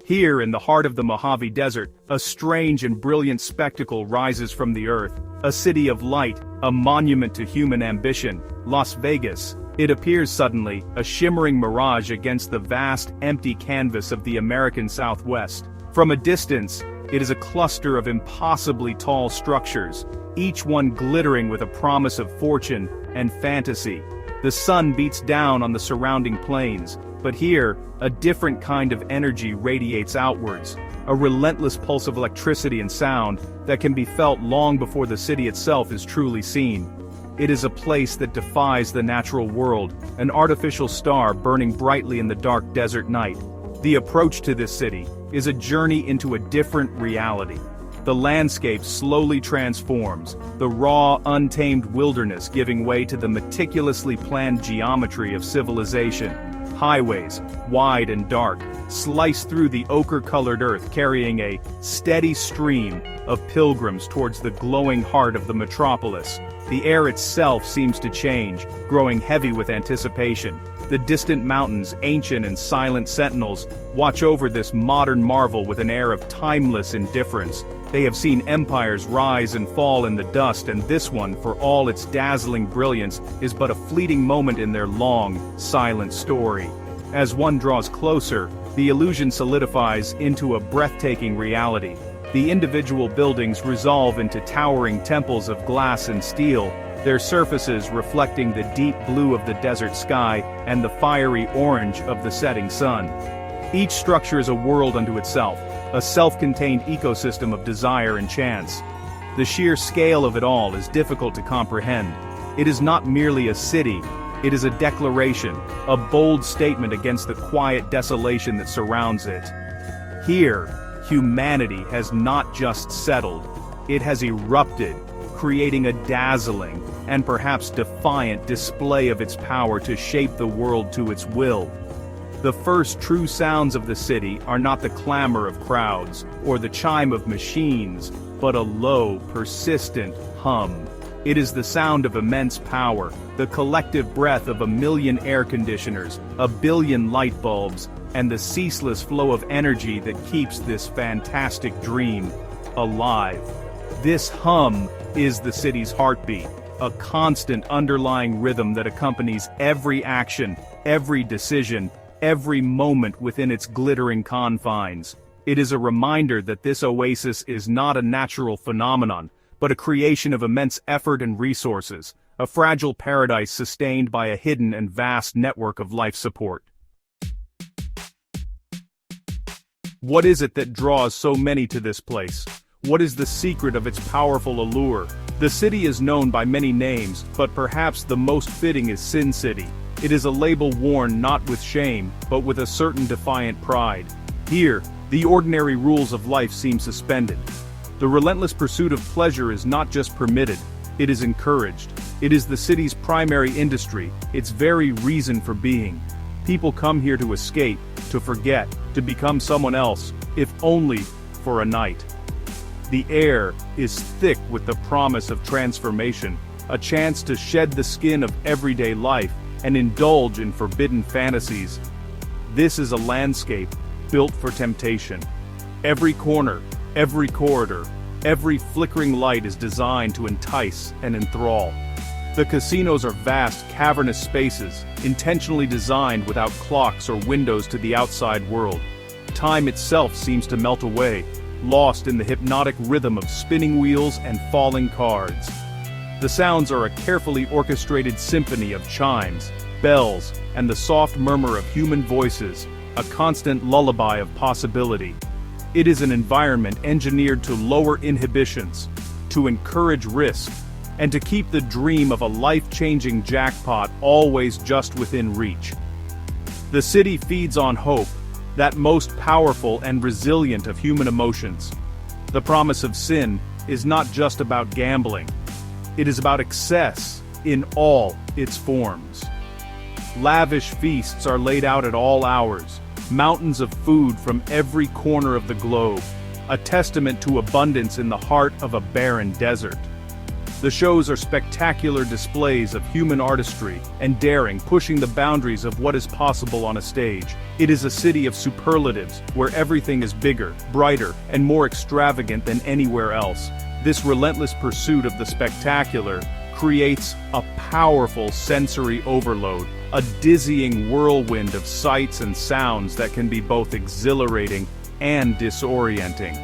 Here, in the heart of the Mojave Desert, a strange and brilliant spectacle rises from the earth. A city of light, a monument to human ambition, Las Vegas. It appears suddenly, a shimmering mirage against the vast, empty canvas of the American Southwest. From a distance, it is a cluster of impossibly tall structures, each one glittering with a promise of fortune and fantasy. The sun beats down on the surrounding plains, but here, a different kind of energy radiates outwards, a relentless pulse of electricity and sound that can be felt long before the city itself is truly seen. It is a place that defies the natural world, an artificial star burning brightly in the dark desert night. The approach to this city is a journey into a different reality. The landscape slowly transforms, the raw, untamed wilderness giving way to the meticulously planned geometry of civilization. Highways, wide and dark, slice through the ochre-colored earth carrying a steady stream of pilgrims towards the glowing heart of the metropolis. The air itself seems to change, growing heavy with anticipation. The distant mountains, ancient and silent sentinels, watch over this modern marvel with an air of timeless indifference. They have seen empires rise and fall in the dust, and this one, for all its dazzling brilliance, is but a fleeting moment in their long, silent story. As one draws closer, the illusion solidifies into a breathtaking reality. The individual buildings resolve into towering temples of glass and steel, their surfaces reflecting the deep blue of the desert sky and the fiery orange of the setting sun. Each structure is a world unto itself, a self-contained ecosystem of desire and chance. The sheer scale of it all is difficult to comprehend. It is not merely a city, it is a declaration, a bold statement against the quiet desolation that surrounds it. Here, humanity has not just settled, it has erupted, creating a dazzling, and perhaps defiant display of its power to shape the world to its will. The first true sounds of the city are not the clamor of crowds, or the chime of machines, but a low, persistent hum. It is the sound of immense power, the collective breath of 1,000,000 air conditioners, 1 billion light bulbs, and the ceaseless flow of energy that keeps this fantastic dream alive. This hum is the city's heartbeat, a constant underlying rhythm that accompanies every action, every decision, every moment within its glittering confines. It is a reminder that this oasis is not a natural phenomenon, but a creation of immense effort and resources, a fragile paradise sustained by a hidden and vast network of life support. What is it that draws so many to this place? What is the secret of its powerful allure? The city is known by many names, but perhaps the most fitting is Sin City. It is a label worn not with shame, but with a certain defiant pride. Here, the ordinary rules of life seem suspended. The relentless pursuit of pleasure is not just permitted, it is encouraged. It is the city's primary industry, its very reason for being. People come here to escape, to forget, to become someone else, if only for a night. The air is thick with the promise of transformation, a chance to shed the skin of everyday life and indulge in forbidden fantasies. This is a landscape built for temptation. Every corner, every corridor, every flickering light is designed to entice and enthrall. The casinos are vast, cavernous spaces, intentionally designed without clocks or windows to the outside world. Time itself seems to melt away, lost in the hypnotic rhythm of spinning wheels and falling cards. The sounds are a carefully orchestrated symphony of chimes, bells, and the soft murmur of human voices, a constant lullaby of possibility. It is an environment engineered to lower inhibitions, to encourage risk, and to keep the dream of a life-changing jackpot always just within reach. The city feeds on hope, that most powerful and resilient of human emotions. The promise of sin is not just about gambling. It is about excess in all its forms. Lavish feasts are laid out at all hours, mountains of food from every corner of the globe, a testament to abundance in the heart of a barren desert. The shows are spectacular displays of human artistry and daring, pushing the boundaries of what is possible on a stage. It is a city of superlatives, where everything is bigger, brighter, and more extravagant than anywhere else. This relentless pursuit of the spectacular creates a powerful sensory overload, a dizzying whirlwind of sights and sounds that can be both exhilarating and disorienting.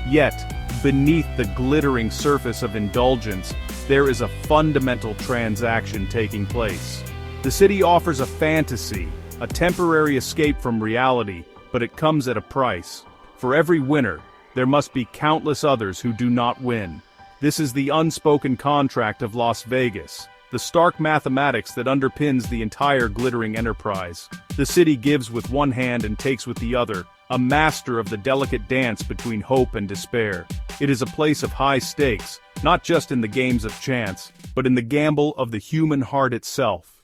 Yet, beneath the glittering surface of indulgence, there is a fundamental transaction taking place. The city offers a fantasy, a temporary escape from reality, but it comes at a price. For every winner, there must be countless others who do not win. This is the unspoken contract of Las Vegas, the stark mathematics that underpins the entire glittering enterprise. The city gives with one hand and takes with the other, a master of the delicate dance between hope and despair. It is a place of high stakes, not just in the games of chance, but in the gamble of the human heart itself.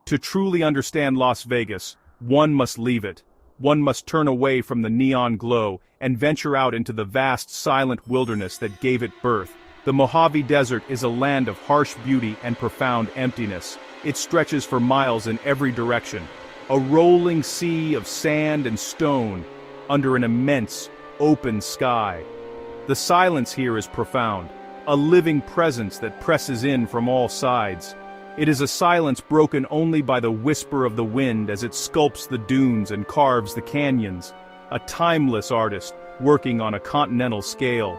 To truly understand Las Vegas, one must leave it. One must turn away from the neon glow and venture out into the vast, silent wilderness that gave it birth. The Mojave Desert is a land of harsh beauty and profound emptiness. It stretches for miles in every direction, a rolling sea of sand and stone under an immense, open sky. The silence here is profound, a living presence that presses in from all sides. It is a silence broken only by the whisper of the wind as it sculpts the dunes and carves the canyons, a timeless artist working on a continental scale.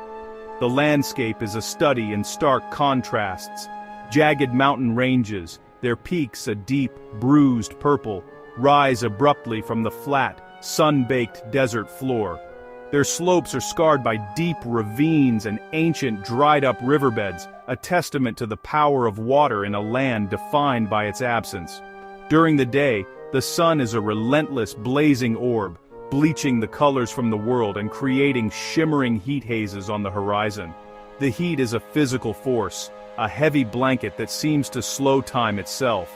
The landscape is a study in stark contrasts. Jagged mountain ranges, their peaks a deep, bruised purple, rise abruptly from the flat, sun-baked desert floor. Their slopes are scarred by deep ravines and ancient dried-up riverbeds, a testament to the power of water in a land defined by its absence. During the day, the sun is a relentless, blazing orb, bleaching the colors from the world and creating shimmering heat hazes on the horizon. The heat is a physical force, a heavy blanket that seems to slow time itself.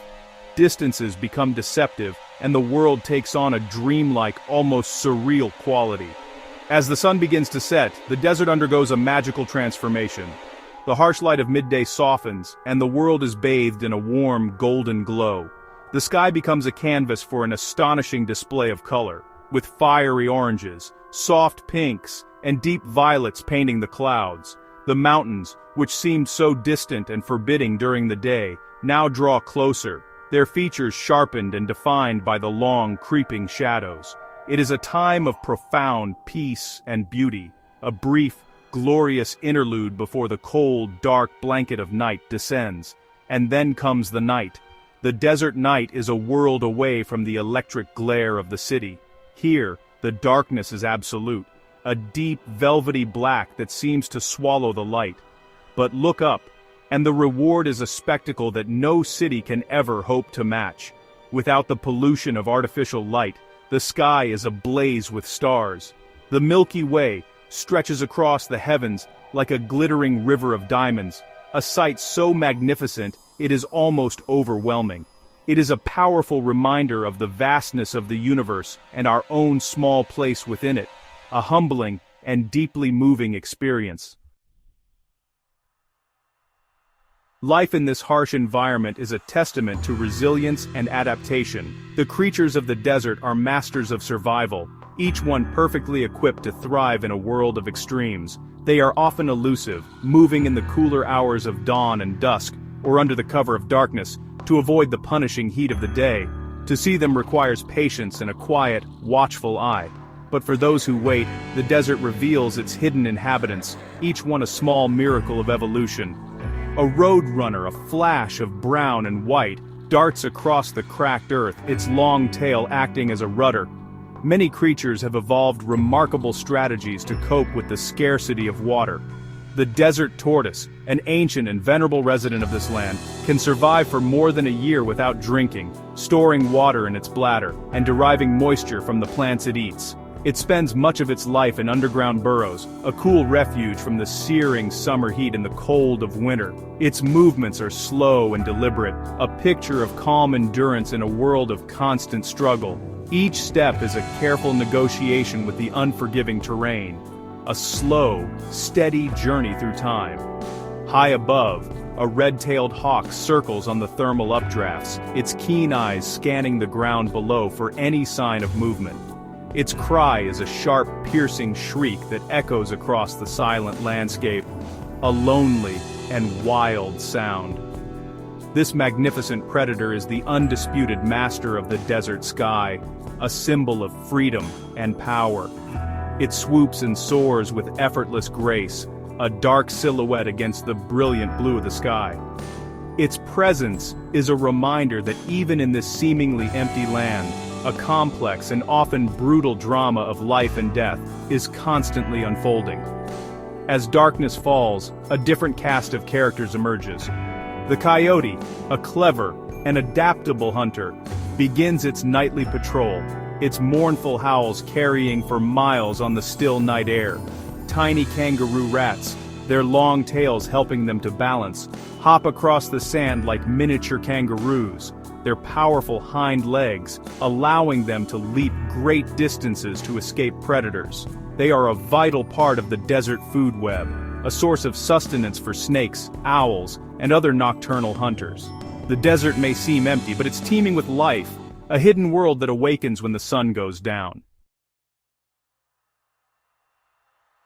Distances become deceptive, and the world takes on a dreamlike, almost surreal quality. As the sun begins to set, the desert undergoes a magical transformation. The harsh light of midday softens, and the world is bathed in a warm, golden glow. The sky becomes a canvas for an astonishing display of color, with fiery oranges, soft pinks, and deep violets painting the clouds. The mountains, which seemed so distant and forbidding during the day, now draw closer, their features sharpened and defined by the long, creeping shadows. It is a time of profound peace and beauty, a brief, glorious interlude before the cold, dark blanket of night descends. And then comes the night. The desert night is a world away from the electric glare of the city. Here, the darkness is absolute, a deep, velvety black that seems to swallow the light. But look up, and the reward is a spectacle that no city can ever hope to match. Without the pollution of artificial light, the sky is ablaze with stars. The Milky Way stretches across the heavens like a glittering river of diamonds, a sight so magnificent it is almost overwhelming. It is a powerful reminder of the vastness of the universe and our own small place within it, a humbling and deeply moving experience. Life in this harsh environment is a testament to resilience and adaptation. The creatures of the desert are masters of survival, each one perfectly equipped to thrive in a world of extremes. They are often elusive, moving in the cooler hours of dawn and dusk, or under the cover of darkness, to avoid the punishing heat of the day. To see them requires patience and a quiet, watchful eye. But for those who wait, the desert reveals its hidden inhabitants, each one a small miracle of evolution. A roadrunner, a flash of brown and white, darts across the cracked earth, its long tail acting as a rudder. Many creatures have evolved remarkable strategies to cope with the scarcity of water. The desert tortoise, an ancient and venerable resident of this land, can survive for more than a year without drinking, storing water in its bladder, and deriving moisture from the plants it eats. It spends much of its life in underground burrows, a cool refuge from the searing summer heat and the cold of winter. Its movements are slow and deliberate, a picture of calm endurance in a world of constant struggle. Each step is a careful negotiation with the unforgiving terrain. a slow, steady journey through time. High above, a red-tailed hawk circles on the thermal updrafts, its keen eyes scanning the ground below for any sign of movement. Its cry is a sharp, piercing shriek that echoes across the silent landscape, a lonely and wild sound. This magnificent predator is the undisputed master of the desert sky, a symbol of freedom and power. It swoops and soars with effortless grace, a dark silhouette against the brilliant blue of the sky. Its presence is a reminder that even in this seemingly empty land, a complex and often brutal drama of life and death is constantly unfolding. As darkness falls, a different cast of characters emerges. The coyote, a clever and adaptable hunter, begins its nightly patrol, its mournful howls carrying for miles on the still night air. Tiny kangaroo rats, their long tails helping them to balance, hop across the sand like miniature kangaroos, their powerful hind legs allowing them to leap great distances to escape predators. They are a vital part of the desert food web, a source of sustenance for snakes, owls, and other nocturnal hunters. The desert may seem empty, but it's teeming with life, a hidden world that awakens when the sun goes down.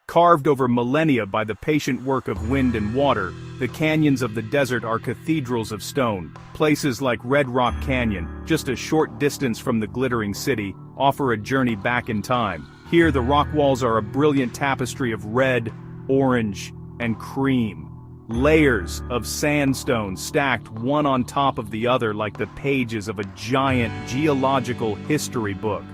Carved over millennia by the patient work of wind and water, the canyons of the desert are cathedrals of stone. Places like Red Rock Canyon, just a short distance from the glittering city, offer a journey back in time. Here the rock walls are a brilliant tapestry of red, orange, and cream. Layers of sandstone stacked one on top of the other like the pages of a giant geological history book.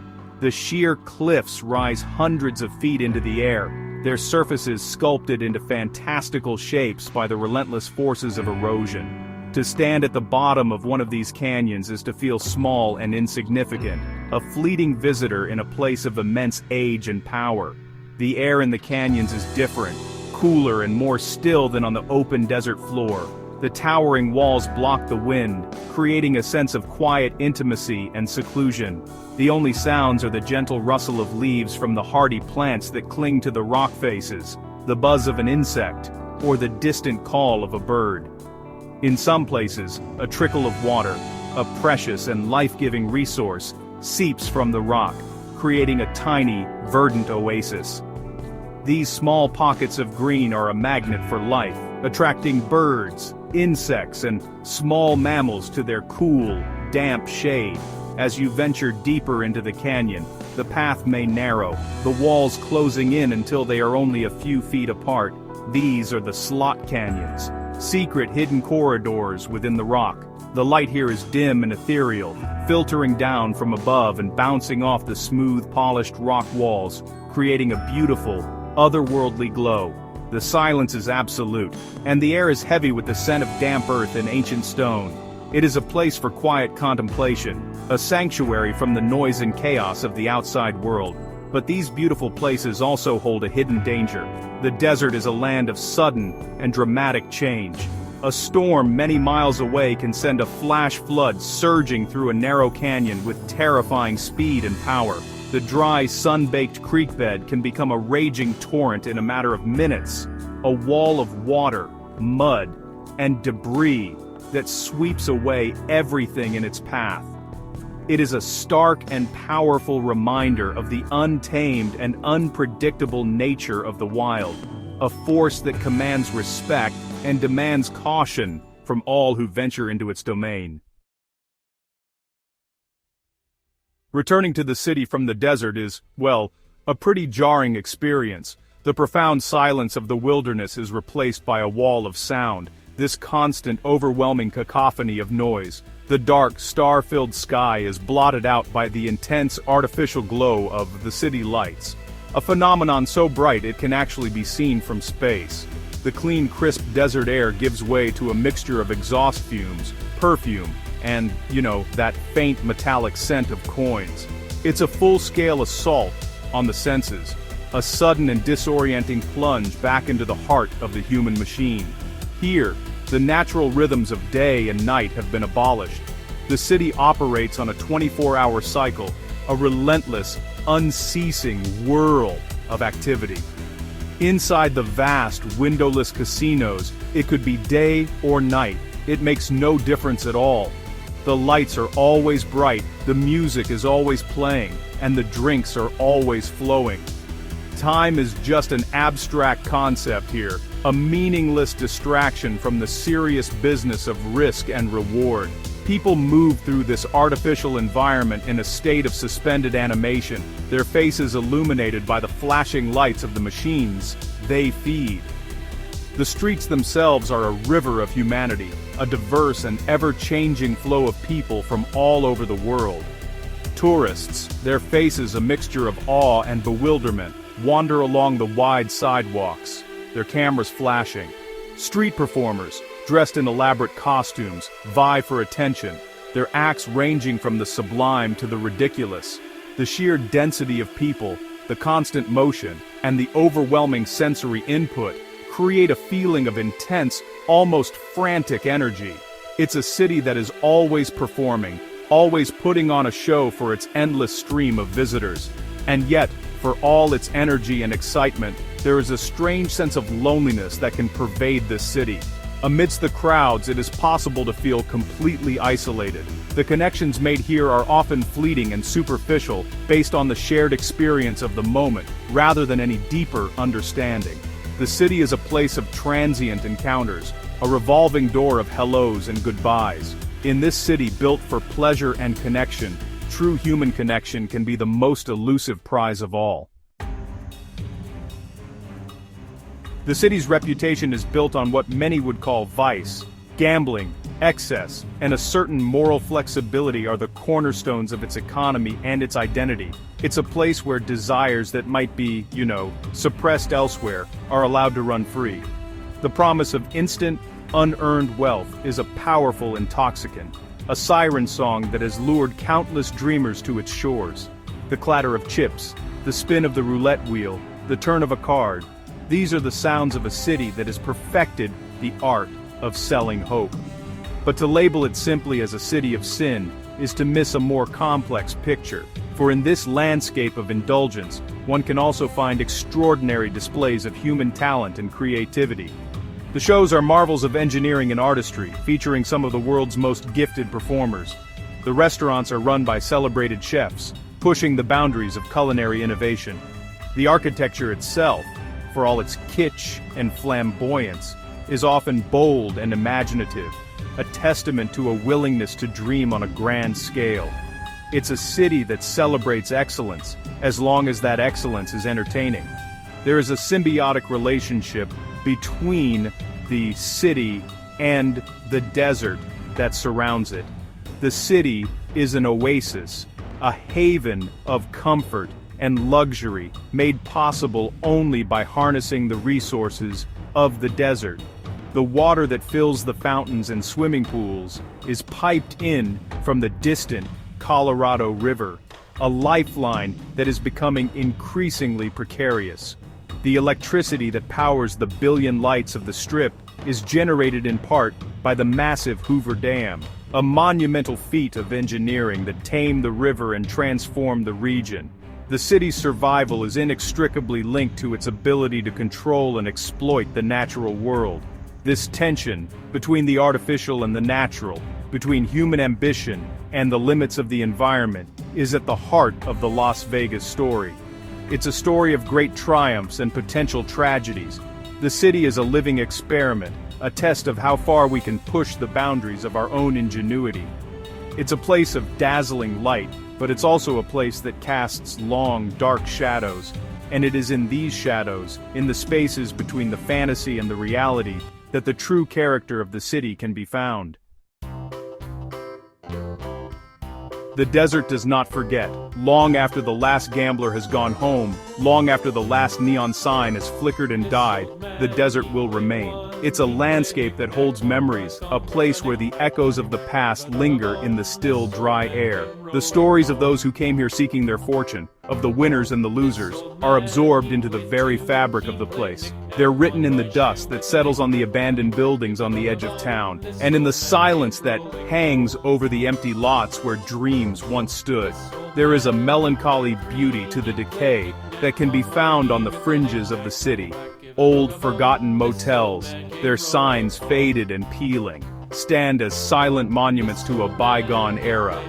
The sheer cliffs rise hundreds of feet into the air, their surfaces sculpted into fantastical shapes by the relentless forces of erosion. To stand at the bottom of one of these canyons is to feel small and insignificant, a fleeting visitor in a place of immense age and power. The air in the canyons is different, cooler and more still than on the open desert floor. The towering walls block the wind, creating a sense of quiet intimacy and seclusion. The only sounds are the gentle rustle of leaves from the hardy plants that cling to the rock faces, the buzz of an insect, or the distant call of a bird. In some places, a trickle of water, a precious and life-giving resource, seeps from the rock, creating a tiny, verdant oasis. These small pockets of green are a magnet for life, attracting birds, insects, and small mammals to their cool, damp shade. As you venture deeper into the canyon, the path may narrow, the walls closing in until they are only a few feet apart. These are the slot canyons, secret hidden corridors within the rock. The light here is dim and ethereal, filtering down from above and bouncing off the smooth, polished rock walls, creating a beautiful, otherworldly glow. The silence is absolute, and the air is heavy with the scent of damp earth and ancient stone. It is a place for quiet contemplation, a sanctuary from the noise and chaos of the outside world. But these beautiful places also hold a hidden danger. The desert is a land of sudden and dramatic change. A storm many miles away can send a flash flood surging through a narrow canyon with terrifying speed and power. The dry, sun-baked creek bed can become a raging torrent in a matter of minutes, a wall of water, mud, and debris that sweeps away everything in its path. It is a stark and powerful reminder of the untamed and unpredictable nature of the wild, a force that commands respect and demands caution from all who venture into its domain. Returning to the city from the desert is, well, a pretty jarring experience. The profound silence of the wilderness is replaced by a wall of sound, this constant, overwhelming cacophony of noise. The dark, star-filled sky is blotted out by the intense artificial glow of the city lights, a phenomenon so bright it can actually be seen from space. The clean, crisp desert air gives way to a mixture of exhaust fumes, perfume, and, that faint metallic scent of coins. It's a full-scale assault on the senses, a sudden and disorienting plunge back into the heart of the human machine. Here, the natural rhythms of day and night have been abolished. The city operates on a 24-hour cycle, a relentless, unceasing whirl of activity. Inside the vast, windowless casinos, it could be day or night. It makes no difference at all. The lights are always bright, the music is always playing, and the drinks are always flowing. Time is just an abstract concept here, a meaningless distraction from the serious business of risk and reward. People move through this artificial environment in a state of suspended animation, their faces illuminated by the flashing lights of the machines they feed. The streets themselves are a river of humanity, a diverse and ever-changing flow of people from all over the world. Tourists, their faces a mixture of awe and bewilderment, wander along the wide sidewalks, their cameras flashing. Street performers, dressed in elaborate costumes, vie for attention, their acts ranging from the sublime to the ridiculous. The sheer density of people, the constant motion, and the overwhelming sensory input create a feeling of intense, almost frantic energy. It's a city that is always performing, always putting on a show for its endless stream of visitors. And yet, for all its energy and excitement, there is a strange sense of loneliness that can pervade this city. Amidst the crowds, it is possible to feel completely isolated. The connections made here are often fleeting and superficial, based on the shared experience of the moment, rather than any deeper understanding. The city is a place of transient encounters, a revolving door of hellos and goodbyes. In this city built for pleasure and connection, true human connection can be the most elusive prize of all. The city's reputation is built on what many would call vice. Gambling, excess, and a certain moral flexibility are the cornerstones of its economy and its identity. It's a place where desires that might be, suppressed elsewhere, are allowed to run free. The promise of instant, unearned wealth is a powerful intoxicant, a siren song that has lured countless dreamers to its shores. The clatter of chips, the spin of the roulette wheel, the turn of a card, these are the sounds of a city that has perfected the art of selling hope. But to label it simply as a city of sin is to miss a more complex picture, for in this landscape of indulgence, one can also find extraordinary displays of human talent and creativity. The shows are marvels of engineering and artistry, featuring some of the world's most gifted performers. The restaurants are run by celebrated chefs, pushing the boundaries of culinary innovation. The architecture itself, for all its kitsch and flamboyance, is often bold and imaginative, a testament to a willingness to dream on a grand scale. It's a city that celebrates excellence, as long as that excellence is entertaining. There is a symbiotic relationship between the city and the desert that surrounds it. The city is an oasis, a haven of comfort and luxury made possible only by harnessing the resources of the desert. The water that fills the fountains and swimming pools is piped in from the distant Colorado River, a lifeline that is becoming increasingly precarious. The electricity that powers the billion lights of the Strip is generated in part by the massive Hoover Dam, a monumental feat of engineering that tamed the river and transformed the region. The city's survival is inextricably linked to its ability to control and exploit the natural world. This tension between the artificial and the natural, between human ambition and the limits of the environment, is at the heart of the Las Vegas story. It's a story of great triumphs and potential tragedies. The city is a living experiment, a test of how far we can push the boundaries of our own ingenuity. It's a place of dazzling light, but it's also a place that casts long, dark shadows, and it is in these shadows, in the spaces between the fantasy and the reality, that the true character of the city can be found. The desert does not forget. Long after the last gambler has gone home, long after the last neon sign has flickered and died, the desert will remain. It's a landscape that holds memories, a place where the echoes of the past linger in the still, dry air. The stories of those who came here seeking their fortune, of the winners and the losers, are absorbed into the very fabric of the place. They're written in the dust that settles on the abandoned buildings on the edge of town, and in the silence that hangs over the empty lots where dreams once stood. There is a melancholy beauty to the decay that can be found on the fringes of the city. Old, forgotten motels, their signs faded and peeling, stand as silent monuments to a bygone era.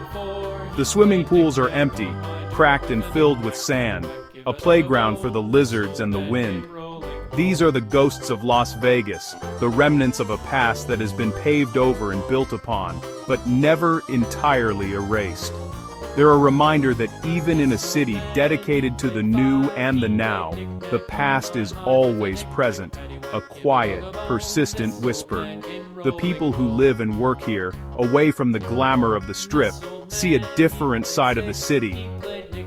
The swimming pools are empty, cracked and filled with sand, a playground for the lizards and the wind. These are the ghosts of Las Vegas, the remnants of a past that has been paved over and built upon, but never entirely erased. They're a reminder that even in a city dedicated to the new and the now, the past is always present, a quiet, persistent whisper. The people who live and work here, away from the glamour of the Strip, see a different side of the city.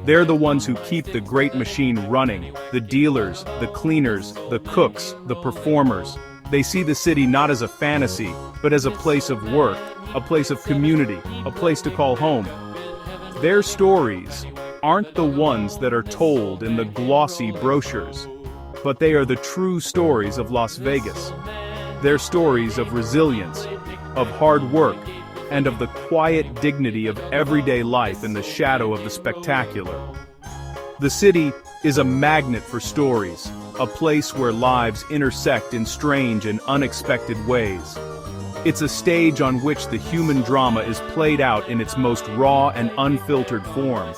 They're the ones who keep the great machine running, the dealers, the cleaners, the cooks, the performers. They see the city not as a fantasy, but as a place of work, a place of community, a place to call home. Their stories aren't the ones that are told in the glossy brochures, but they are the true stories of Las Vegas. They're stories of resilience, of hard work, and of the quiet dignity of everyday life in the shadow of the spectacular. The city is a magnet for stories, a place where lives intersect in strange and unexpected ways. It's a stage on which the human drama is played out in its most raw and unfiltered form.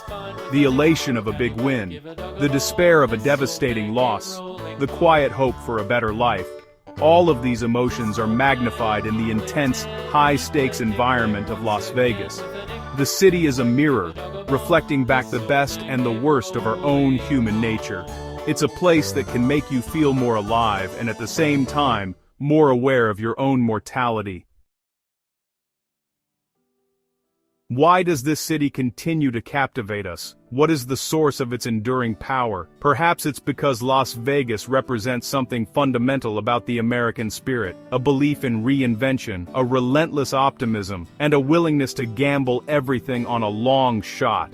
The elation of a big win, the despair of a devastating loss, the quiet hope for a better life. All of these emotions are magnified in the intense, high-stakes environment of Las Vegas. The city is a mirror, reflecting back the best and the worst of our own human nature. It's a place that can make you feel more alive and at the same time, more aware of your own mortality. Why does this city continue to captivate us? What is the source of its enduring power? Perhaps it's because Las Vegas represents something fundamental about the American spirit, a belief in reinvention, a relentless optimism, and a willingness to gamble everything on a long shot.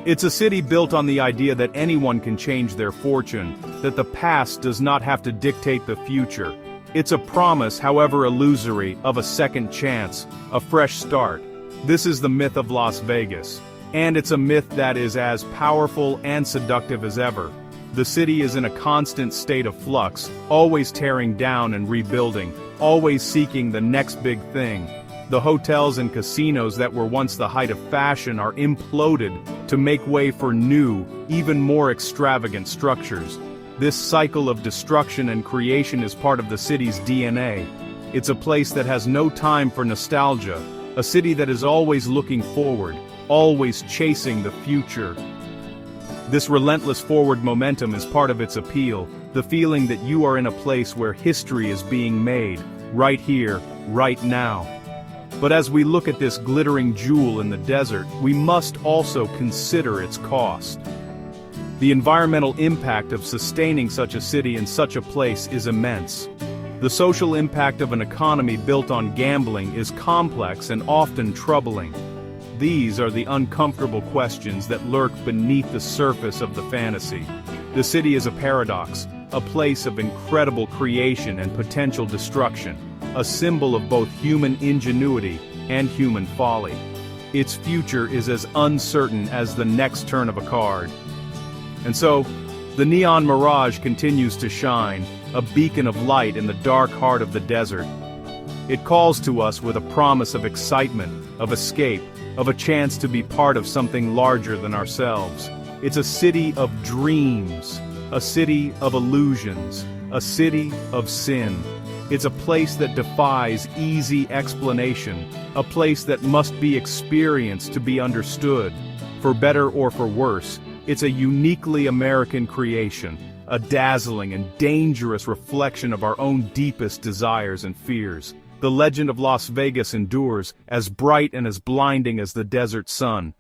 It's a city built on the idea that anyone can change their fortune, that the past does not have to dictate the future. It's a promise, however illusory, of a second chance, a fresh start. This is the myth of Las Vegas, and it's a myth that is as powerful and seductive as ever. The city is in a constant state of flux, always tearing down and rebuilding, always seeking the next big thing. The hotels and casinos that were once the height of fashion are imploded to make way for new, even more extravagant structures. This cycle of destruction and creation is part of the city's DNA. It's a place that has no time for nostalgia, a city that is always looking forward, always chasing the future. This relentless forward momentum is part of its appeal, the feeling that you are in a place where history is being made, right here, right now. But as we look at this glittering jewel in the desert, we must also consider its cost. The environmental impact of sustaining such a city in such a place is immense. The social impact of an economy built on gambling is complex and often troubling. These are the uncomfortable questions that lurk beneath the surface of the fantasy. The city is a paradox, a place of incredible creation and potential destruction, a symbol of both human ingenuity and human folly. Its future is as uncertain as the next turn of a card. And so, the neon mirage continues to shine, a beacon of light in the dark heart of the desert. It calls to us with a promise of excitement, of escape, of a chance to be part of something larger than ourselves. It's a city of dreams, a city of illusions, a city of sin. It's a place that defies easy explanation, a place that must be experienced to be understood. For better or for worse, it's a uniquely American creation, a dazzling and dangerous reflection of our own deepest desires and fears. The legend of Las Vegas endures, as bright and as blinding as the desert sun.